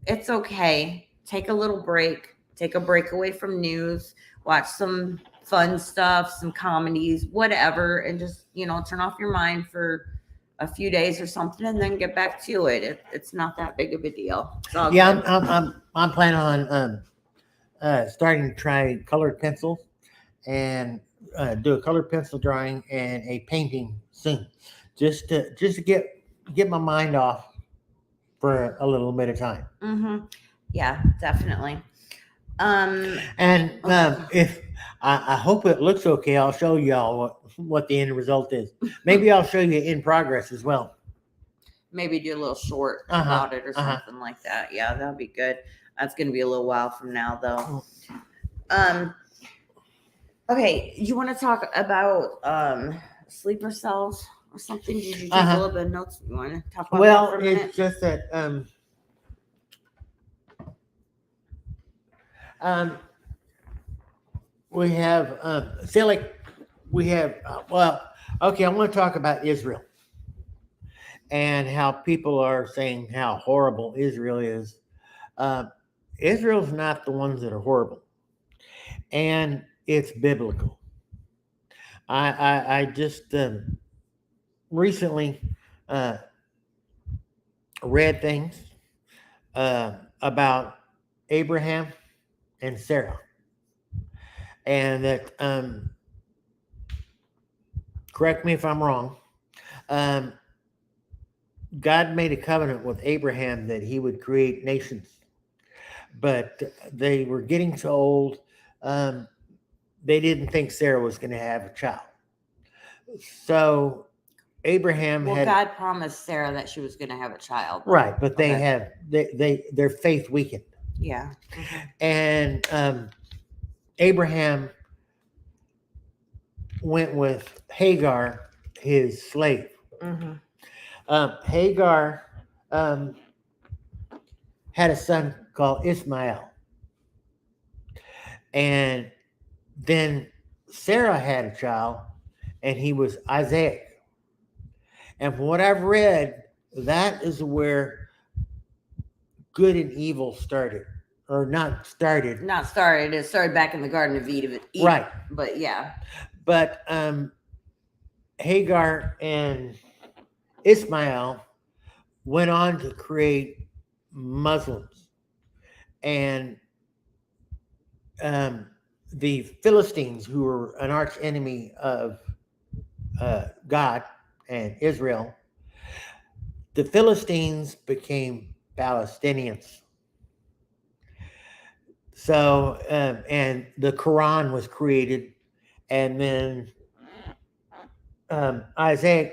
it's okay. Take a little break, take a break away from news, watch some fun stuff, some comedies, whatever, and just, turn off your mind for a few days or something and then get back to it. It's not that big of a deal. Yeah, I'm planning on starting to try colored pencils and do a colored pencil drawing and a painting soon, just to get my mind off for a little bit of time. Mm-hmm. Yeah, definitely. And if I hope it looks okay, I'll show y'all what the end result is. Maybe I'll show you in progress as well. Maybe do a little short about it or something like that. Yeah, that'll be good. That's going to be a little while from now, though. Okay, you want to talk about sleeper cells or something? Did you take a little bit of notes? You want to talk about that for a minute? It's just that we have okay, I want to talk about Israel and how people are saying how horrible Israel is. Israel's not the ones that are horrible, and it's biblical. I just recently read things about Abraham and Sarah, and that correct me if I'm wrong. God made a covenant with Abraham that he would create nations, but they were getting so old. They didn't think Sarah was going to have a child. So Abraham God promised Sarah that she was going to have a child. Right, but their faith weakened. Yeah. And Abraham went with Hagar, his slave. Hagar had a son called Ishmael. And then Sarah had a child, and he was Isaac. And from what I've read, that is where good and evil started. Or not started. Not started. It started back in the Garden of Eden. Right. But yeah. But Hagar and Ishmael went on to create Muslims. And the Philistines, who were an arch enemy of God and Israel, the Philistines became Palestinians. So, and the Quran was created, and then Isaiah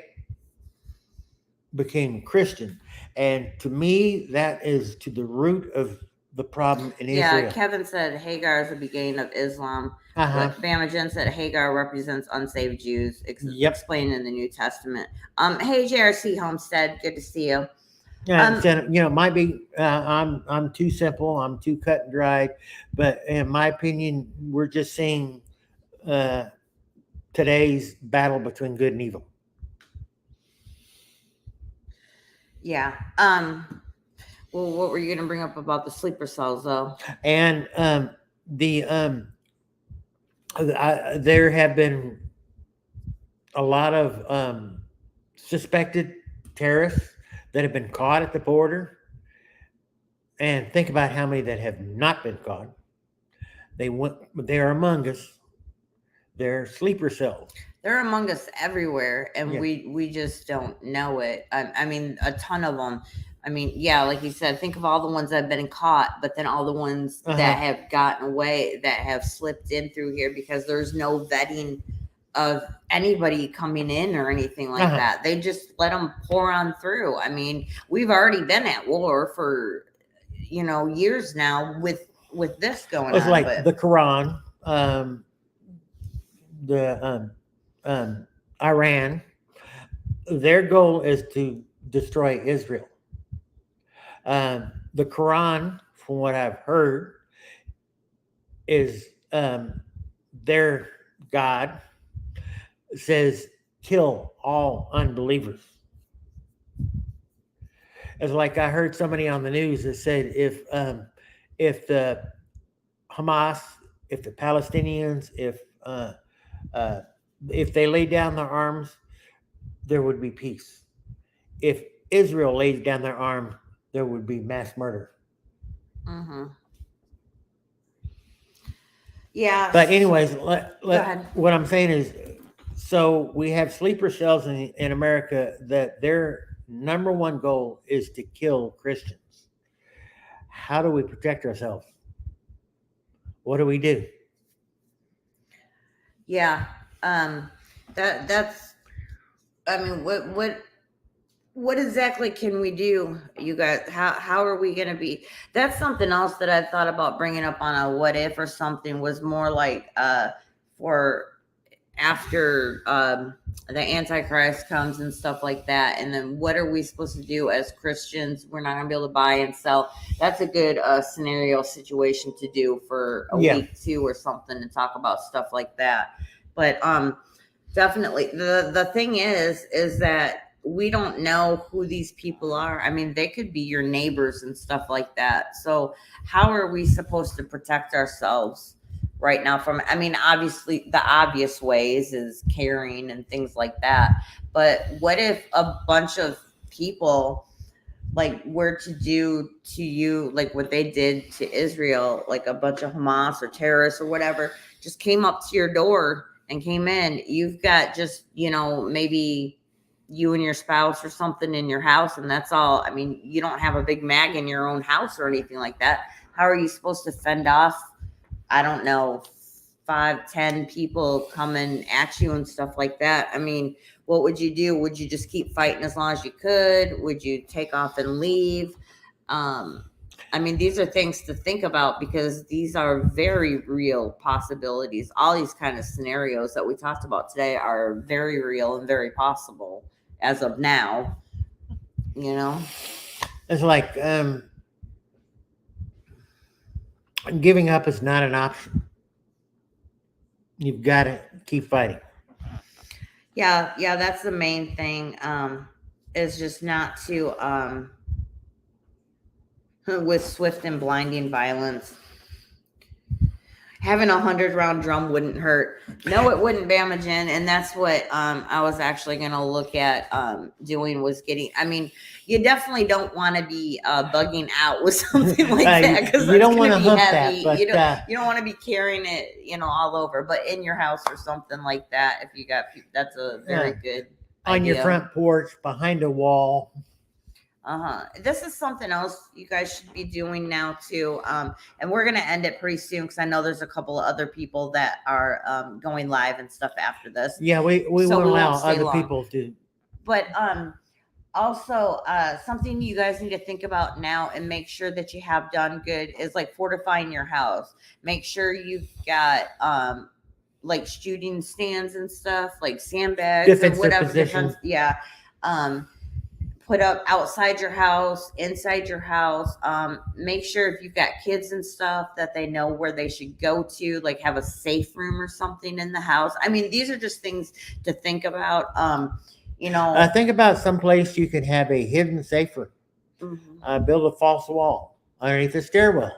became Christian. And to me, that is to the root of the problem in Yeah, Israel. Kevin said Hagar is the beginning of Islam. Uh-huh. But Bamajan said Hagar represents unsaved Jews, Yep. explained in the New Testament. Hey, JRC Homestead, good to see you. So, might be I'm too simple. I'm too cut and dried. But in my opinion, we're just seeing today's battle between good and evil. Yeah. Well, what were you going to bring up about the sleeper cells, though? And there have been a lot of suspected terrorists that have been caught at the border. And think about how many that have not been caught. They're among us. They're sleeper cells. They're among us everywhere, and Yeah. we just don't know it. I mean, a ton of them. I mean, yeah, like you said, think of all the ones that have been caught, but then all the ones that have gotten away, that have slipped in through here because there's no vetting of anybody coming in or anything like that. They just let them pour on through. I mean, we've already been at war for years now with this going on. It's like the Quran, Iran. Their goal is to destroy Israel. The Quran, from what I've heard, is their God says kill all unbelievers. It's like I heard somebody on the news that said if the Hamas, if the Palestinians, if they lay down their arms, there would be peace. If Israel lays down their arms, there would be mass murder. Mm-hmm. Yeah. But anyways, what I'm saying is, so we have sleeper cells in America that their number one goal is to kill Christians. How do we protect ourselves? What do we do? Yeah. That's, I mean, what exactly can we do, you guys? How are we going to be? That's something else that I thought about bringing up on a what if or something, was more like for after the Antichrist comes and stuff like that. And then what are we supposed to do as Christians? We're not going to be able to buy and sell. That's a good scenario situation to do for a week, 2 or something, and talk about stuff like that. But definitely the thing is that we don't know who these people are. I mean, they could be your neighbors and stuff like that. So how are we supposed to protect ourselves right now from, I mean, obviously the obvious ways is caring and things like that. But what if a bunch of people like were to do to you like what they did to Israel, like a bunch of Hamas or terrorists or whatever, just came up to your door and came in? You've got just, maybe you and your spouse or something in your house, and that's all. I mean, you don't have a big mag in your own house or anything like that. How are you supposed to fend off, I don't know, 5-10 people coming at you and stuff like that? I mean, what would you do? Would you just keep fighting as long as you could? Would you take off and leave? I mean, these are things to think about, because these are very real possibilities. All these kind of scenarios that we talked about today are very real and very possible as of now. It's like giving up is not an option. You've got to keep fighting. Yeah, that's the main thing. Is just not to with swift and blinding violence. Having 100-round drum wouldn't hurt. No, it wouldn't, Bamajan. And that's what I was actually going to look at doing, was getting, I mean, you definitely don't want to be bugging out with something like that, because you don't want to hump heavy. That, you don't want to be carrying it, all over. But in your house or something like that, if you got, that's a very good on idea. Your front porch, behind a wall. This is something else you guys should be doing now too. And we're gonna end it pretty soon because I know there's a couple of other people that are going live and stuff after this. Yeah, we So won't we won't allow stay other long. people to. But also something you guys need to think about now and make sure that you have done good is like fortifying your house. Make sure you've got like shooting stands and stuff, like sandbags and Defensive whatever. position. Yeah. Put up outside your house, inside your house. Make sure if you've got kids and stuff that they know where they should go to, like have a safe room or something in the house. I mean, these are just things to think about. You know, Think about some place you can have a hidden safe room. mhm. Build a false wall underneath the stairwell.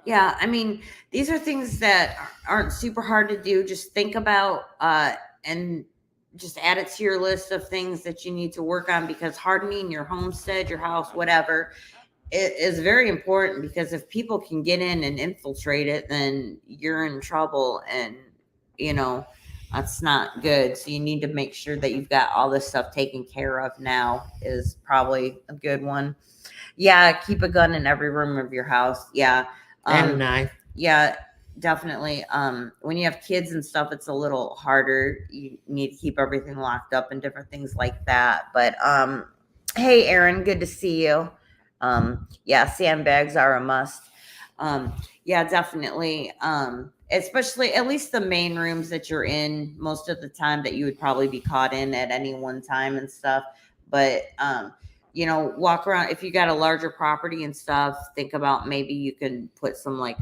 Yeah, I mean, these are things that aren't super hard to do. Just think about and just add it to your list of things that you need to work on because hardening your homestead, your house, whatever, it is very important because if people can get in and infiltrate it, then you're in trouble and you know that's not good. So you need to make sure that you've got all this stuff taken care of now is probably a good one. Yeah, keep a gun in every room of your house. Yeah. And a knife. Yeah, definitely. When you have kids and stuff, it's a little harder. You need to keep everything locked up and different things like that. But hey, Aaron, good to see you. Yeah, sandbags are a must. Yeah, definitely. Especially at least the main rooms that you're in most of the time that you would probably be caught in at any one time and stuff. But you know, walk around if you got a larger property and stuff, think about maybe you can put some like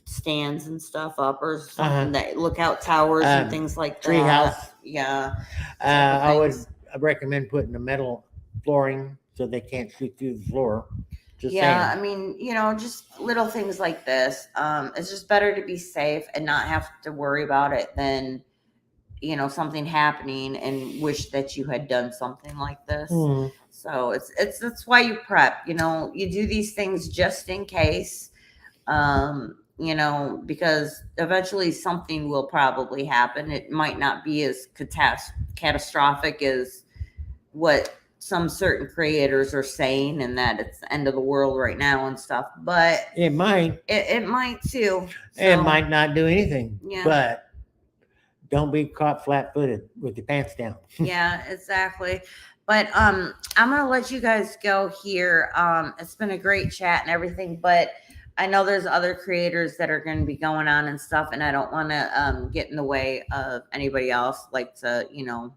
stands and stuff up or something that lookout towers and things like that. Treehouse. Yeah. I would recommend putting a metal flooring so they can't shoot through the floor. Just yeah, saying. I mean, you know, just little things like this. It's just better to be safe and not have to worry about it than, you know, something happening and wish that you had done something like this. So it's that's why you prep. You know, you do these things just in case. You know, because eventually something will probably happen. It might not be as catastrophic as what some certain creators are saying and that it's the end of the world right now and stuff, but it might. It might too. It might not do anything. Yeah. But don't be caught flat-footed with your pants down. Yeah, exactly. But I'm gonna let you guys go here. It's been a great chat and everything, but I know there's other creators that are going to be going on and stuff, and I don't want to get in the way of anybody else. Like to, you know,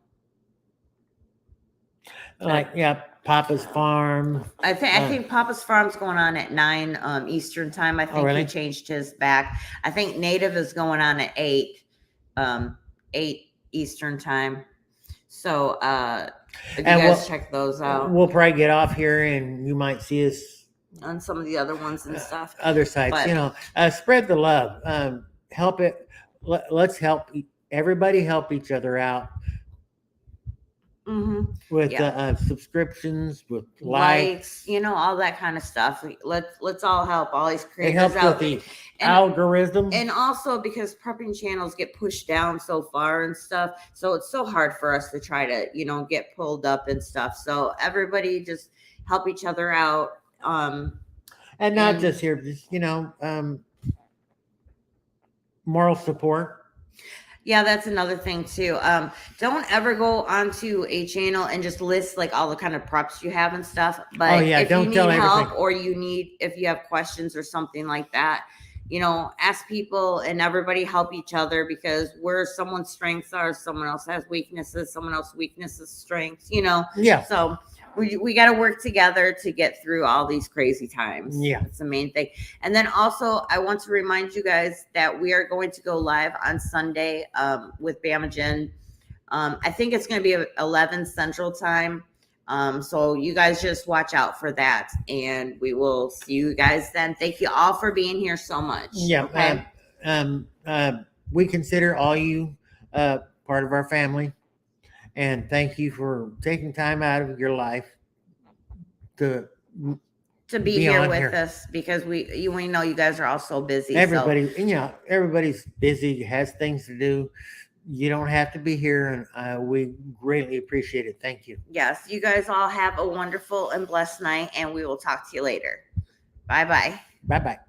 like Papa's Farm. I think Papa's Farm's going on at 9 Eastern time. I think really? he changed his back. I think Native is going on at 8 Eastern time. So if you guys check those out, we'll probably get off here, and you might see us on some of the other ones and stuff. Other sites, but, you know, spread the love. Help it. Let's help everybody. Help each other out. With subscriptions, with likes, you know, all that kind of stuff. Let's all help all these creators. It helps out. With the algorithm, and also because prepping channels get pushed down so far and stuff, so it's so hard for us to try to, you know, get pulled up and stuff. So everybody just help each other out. And not just here, just, you know, moral support. Yeah, that's another thing too. Don't ever go onto a channel and just list like all the kind of props you have and stuff. But if you need help or if you have questions or something like that, you know, ask people and everybody help each other because where someone's strengths are, someone else has weaknesses, someone else's weaknesses, strengths, you know. Yeah. So we got to work together to get through all these crazy times. Yeah. That's the main thing. And then also I want to remind you guys that we are going to go live on Sunday with Bama Jen. I think it's going to be 11 Central Time. So you guys just watch out for that and we will see you guys then. Thank you all for being here so much. Yeah. Okay? We consider all you part of our family. And thank you for taking time out of your life to be here with us because we know you guys are all so busy. Everybody's busy, has things to do. You don't have to be here, and we greatly appreciate it. Thank you. Yes, you guys all have a wonderful and blessed night, and we will talk to you later. Bye bye. Bye bye.